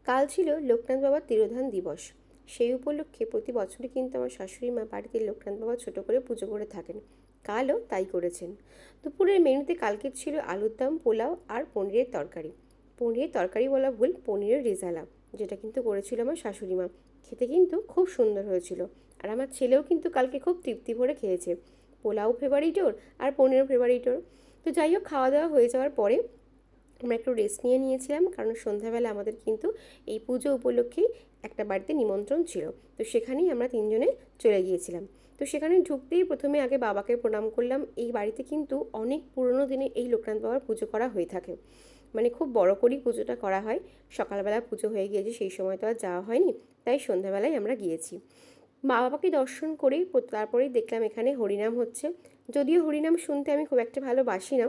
কাল ছিল লোকনাথ বাবার তিরোধান দিবস। সেই উপলক্ষে প্রতি বছরই কিন্তু আমার শাশুড়ি মা বাড়িতে লোকনাথ বাবা ছোট করে পুজো করে থাকেন। কালও তাই করেছেন। দুপুরের মেনুতে কালকের ছিল আলুর দম, পোলাও আর পনিরের তরকারি। পনিরের তরকারি বলা ভুল, পনিরের রেজালা, যেটা কিন্তু করেছিল আমার শাশুড়ি মা। খেতে কিন্তু খুব সুন্দর হয়েছিল। আর আমার ছেলেও কিন্তু কালকে খুব তৃপ্তি ভরে খেয়েছে। পোলাও ফেভারিট ওর, আর পনিরও ফেভারিট ওর। তো যাই হোক, খাওয়া দাওয়া হয়ে যাওয়ার পরে আমরা একটু রেস্ট নিয়ে নিয়েছিলাম, কারণ সন্ধ্যাবেলা আমাদের কিন্তু এই পুজো উপলক্ষেই একটা বাড়িতে নিমন্ত্রণ ছিল। তো সেখানেই আমরা তিনজনে চলে গিয়েছিলাম। তো সেখানে ঢুকতেই প্রথমে আগে বাবাকে প্রণাম করলাম। এই বাড়িতে কিন্তু অনেক পুরনো দিনে এই লোকনাথ বাবার পুজো করা হয়ে থাকে, মানে খুব বড় করেই পুজোটা করা হয়। সকালবেলা পুজো হয়ে গিয়েছে, সেই সময় তো আর যাওয়া হয়নি, তাই সন্ধ্যাবেলায় আমরা গিয়েছি। মা বাবাকে দর্শন করেই তারপরেই দেখলাম এখানে হরিনাম হচ্ছে। যদিও হরিনাম শুনতে আমি খুব একটা ভালোবাসি না,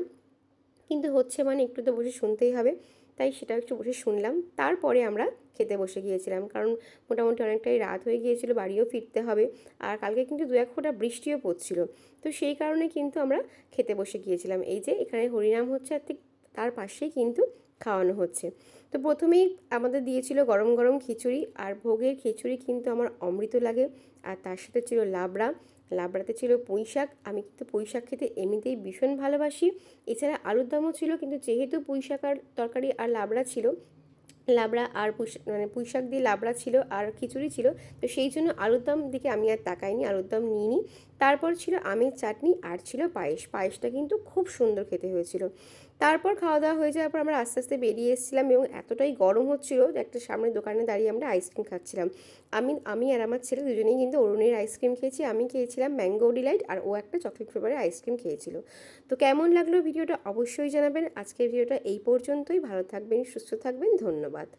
কিন্তু হচ্ছে মানে একটু তো বসে শুনতেই হবে, তাই সেটা একটু বসে শুনলাম। তারপরে আমরা খেতে বসে গিয়েছিলাম, কারণ মোটামুটি অনেকটাই রাত হয়ে গিয়েছিল, বাড়িও ফিরতে হবে। আর কালকে কিন্তু দু এক ফোঁটা বৃষ্টিও পড়ছিল। তো সেই কারণে কিন্তু আমরা খেতে বসে গিয়েছিলাম। এই যে এখানে হরিনাম হচ্ছে, আর ঠিক তার পাশেই কিন্তু খাওয়ানো হচ্ছে। তো প্রথমেই আমাদের দিয়েছিল গরম গরম খিচুড়ি, আর ভোগের খিচুড়ি কিন্তু আমার অমৃত লাগে। আর তার সাথে ছিল লাবড়া, লাবড়াতে ছিল পুঁই শাক। আমি কিন্তু পুঁই শাক খেতে এমনিতেই ভীষণ ভালোবাসি। এছাড়া আলুর দমও ছিল, কিন্তু যেহেতু পুঁই শাক আর তরকারি আর লাবড়া ছিল, লাবড়া আর মানে পুঁই শাক দিয়ে লাবড়া ছিল আর খিচুড়ি ছিল, তো সেই জন্য আলুর দম দিকে আমি আর তাকাইনি, আলুর দম নিইনি। তারপর ছিল আমের চাটনি আর ছিল পায়েস। পায়েসটা কিন্তু খুব সুন্দর খেতে হয়েছিল। তারপর খাওয়া দাওয়া হয়ে যাওয়ার পর আমরা আস্তে আস্তে বেরিয়ে এসেছিলাম, এবং এতটাই গরম হচ্ছিল যে একটা সামনের দোকানে দাঁড়িয়ে আমরা আইসক্রিম খাচ্ছিলাম। আমি আর আমার ছেলে দুজনেই কিন্তু অরুণের আইসক্রিম খেয়েছি। আমি খেয়েছিলাম ম্যাঙ্গো ডিলাইট, আর ও একটা চকলেট ফ্লেভারের আইসক্রিম খেয়েছিল। তো কেমন লাগলো ভিডিওটা অবশ্যই জানাবেন। আজকের ভিডিওটা এই পর্যন্তই। ভালো থাকবেন, সুস্থ থাকবেন, ধন্যবাদ।